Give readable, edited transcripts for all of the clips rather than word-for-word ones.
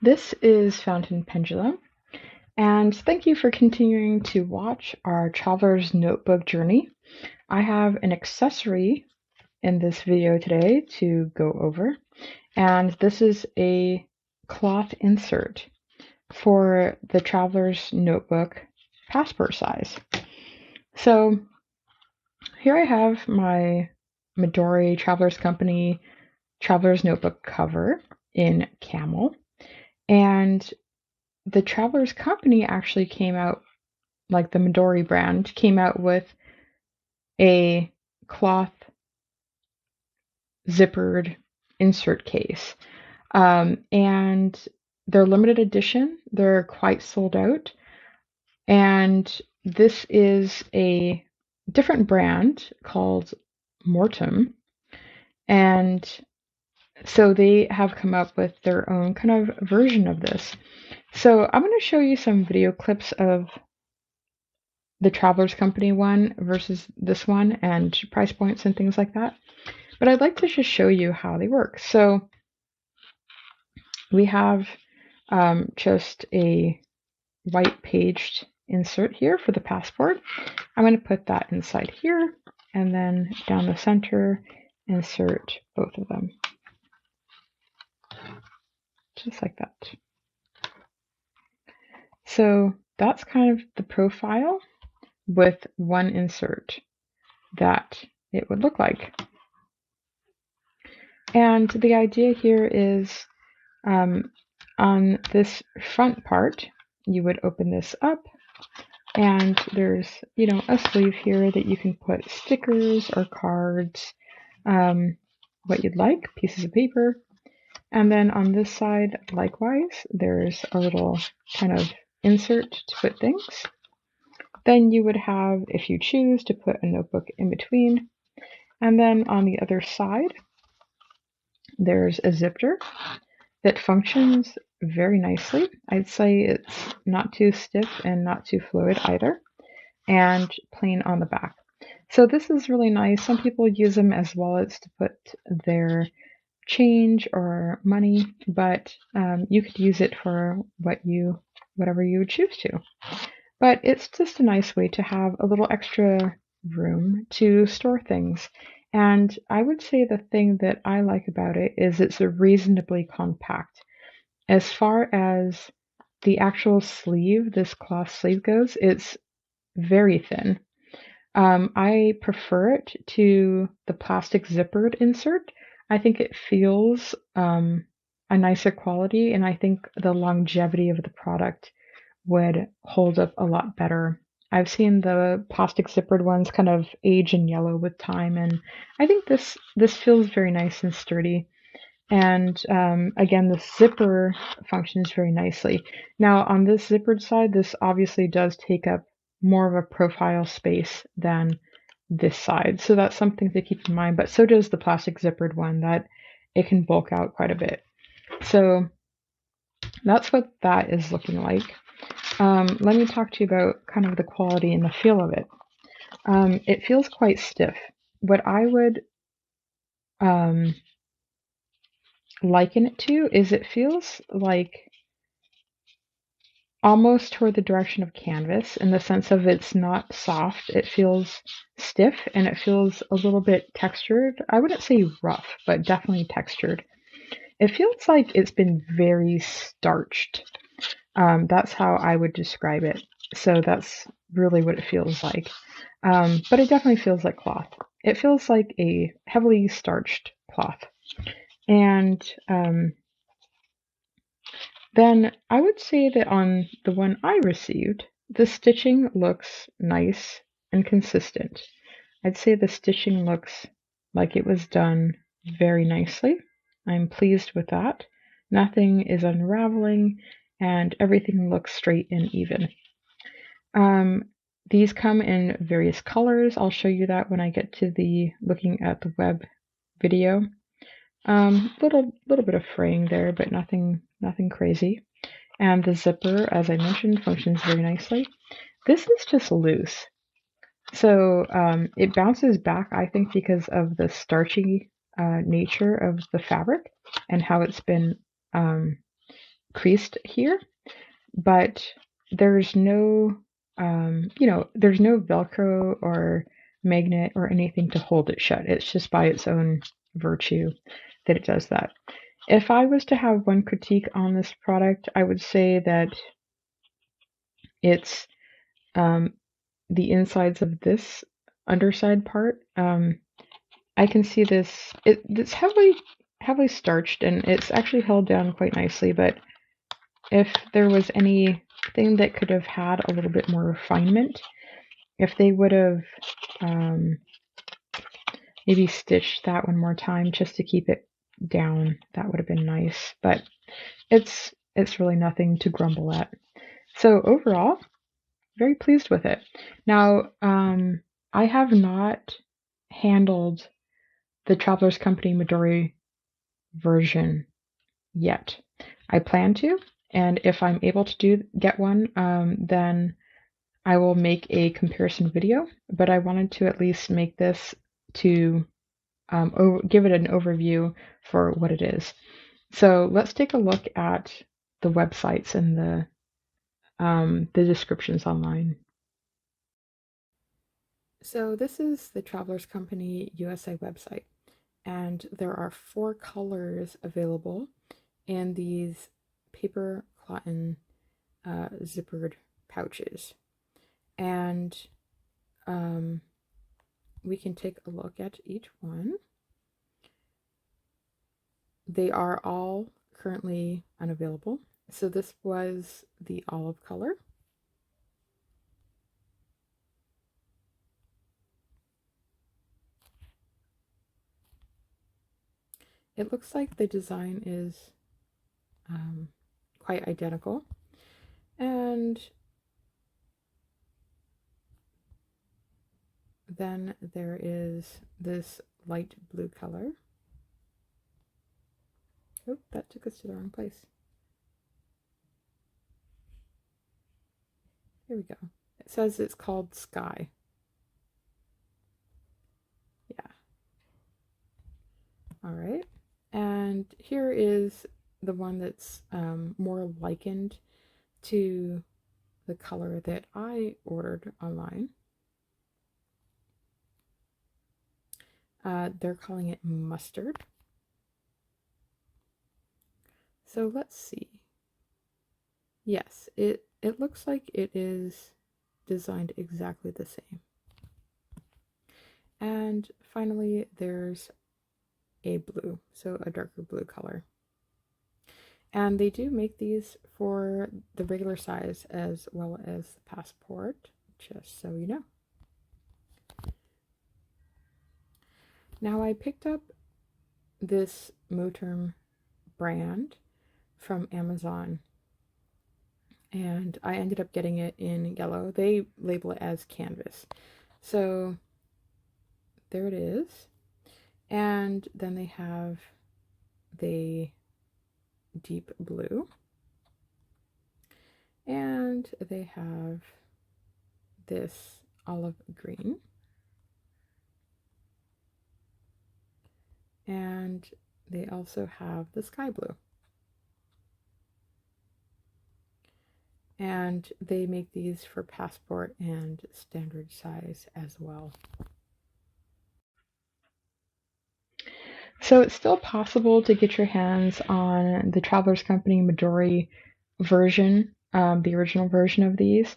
This is Fountain Pendulum, and thank you for continuing to watch our Traveler's Notebook journey. I have an accessory in this video today to go over, and this is a cloth insert for the Traveler's Notebook passport size. So here I have my Midori Traveler's Company Traveler's Notebook cover in camel, and the Travelers Company actually came out, like the Midori brand, came out with a cloth zippered insert case. And they're limited edition, they're quite sold out. And this is a different brand called Mortem. And so they have come up with their own kind of version of this. So I'm going to show you some video clips of the Travelers Company one versus this one and price points and things like that. But I'd like to just show you how they work. So we have just a white paged insert here for the passport. I'm going to put that inside here and then down the center, insert both of them. Just like that. So that's kind of the profile with one insert that it would look like. And the idea here is on this front part, you would open this up and there's, a sleeve here that you can put stickers or cards, what you'd like, pieces of paper. And then on this side, likewise, there's a little kind of insert to put things. Then you would have, if you choose, to put a notebook in between. And then on the other side, there's a zipper that functions very nicely. I'd say it's not too stiff and not too fluid either, and plain on the back. So this is really nice. Some people use them as wallets to put their change or money, but you could use it for whatever you would choose to. But it's just a nice way to have a little extra room to store things. And I would say the thing that I like about it is it's reasonably compact. As far as the actual sleeve, this cloth sleeve goes, it's very thin. I prefer it to the plastic zippered insert. I think it feels a nicer quality, and I think the longevity of the product would hold up a lot better. I've seen the plastic zippered ones kind of age and yellow with time, and I think this feels very nice and sturdy. And again, the zipper functions very nicely. Now, on this zippered side, this obviously does take up more of a profile space than this side, so that's something to keep in mind. But so does the plastic zippered one, that it can bulk out quite a bit. So that's what that is looking like. Let me talk to you about kind of the quality and the feel of it. It feels quite stiff. What I would liken it to is it feels like almost toward the direction of canvas, in the sense of it's not soft. It feels stiff and it feels a little bit textured. I wouldn't say rough, but definitely textured. It feels like it's been very starched. That's how I would describe it. So that's really what it feels like. But it definitely feels like cloth. It feels like a heavily starched cloth. And then I would say that on the one I received, the stitching looks nice and consistent. I'd say the stitching looks like it was done very nicely. I'm pleased with that. Nothing is unraveling and everything looks straight and even. These come in various colors. I'll show you that when I get to the looking at the web video. Little bit of fraying there, but nothing crazy. And the zipper, as I mentioned, functions very nicely. This is just loose. So it bounces back, I think, because of the starchy nature of the fabric and how it's been creased here, but there's no, there's no Velcro or magnet or anything to hold it shut. It's just by its own virtue that it does that. If I was to have one critique on this product, I would say that it's the insides of this underside part. I can see this. It's heavily starched, and it's actually held down quite nicely. But if there was anything that could have had a little bit more refinement, if they would have maybe stitched that one more time just to keep it down, that would have been nice. But it's really nothing to grumble at. So overall, very pleased with it. Now, I have not handled the Traveler's Company Midori version yet. I plan to, and if I'm able to get one, then I will make a comparison video, but I wanted to at least make this to give it an overview for what it is. So let's take a look at the websites and the descriptions online. So this is the Travelers Company USA website, and there are 4 colors available in these paper cotton zippered pouches. And we can take a look at each one. They are all currently unavailable. So this was the olive color. It looks like the design is quite identical. And then there is this light blue color. Oh, that took us to the wrong place. Here we go. It says it's called Sky. Yeah. All right. And here is the one that's more likened to the color that I ordered online. They're calling it mustard. So let's see. Yes, it looks like it is designed exactly the same. And finally, there's a blue, so a darker blue color. And they do make these for the regular size as well as the passport, just so you know. Now I picked up this Moterm brand from Amazon, and I ended up getting it in yellow. They label it as canvas. So there it is. And then they have the deep blue, and they have this olive green, and they also have the sky blue. And they make these for passport and standard size as well. So it's still possible to get your hands on the Travelers Company Midori version, the original version of these.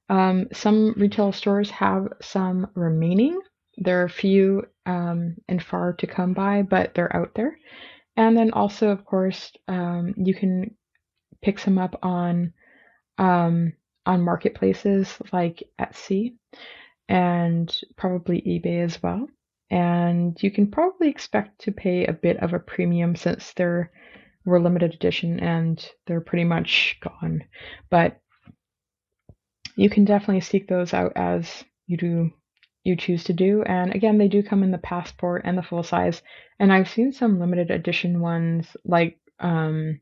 Some retail stores have some remaining. There are few and far to come by, but they're out there. And then also, of course, you can pick some up on marketplaces like Etsy and probably eBay as well. And you can probably expect to pay a bit of a premium since they're were limited edition and they're pretty much gone. But you can definitely seek those out as you choose to do. And again, they do come in the passport and the full size. And I've seen some limited edition ones like that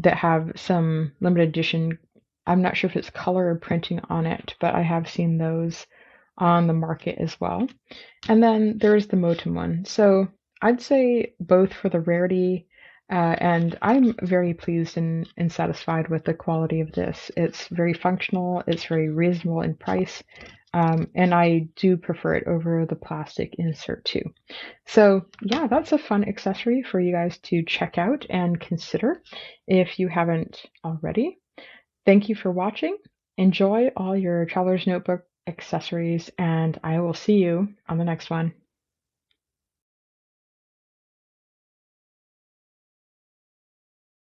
have some limited edition. I'm not sure if it's color or printing on it, but I have seen those on the market as well. And then there's the Motem one. So I'd say both for the rarity And I'm very pleased and satisfied with the quality of this. It's very functional, it's very reasonable in price, and I do prefer it over the plastic insert too. So yeah, that's a fun accessory for you guys to check out and consider if you haven't already. Thank you for watching. Enjoy all your Traveler's Notebook accessories, and I will see you on the next one.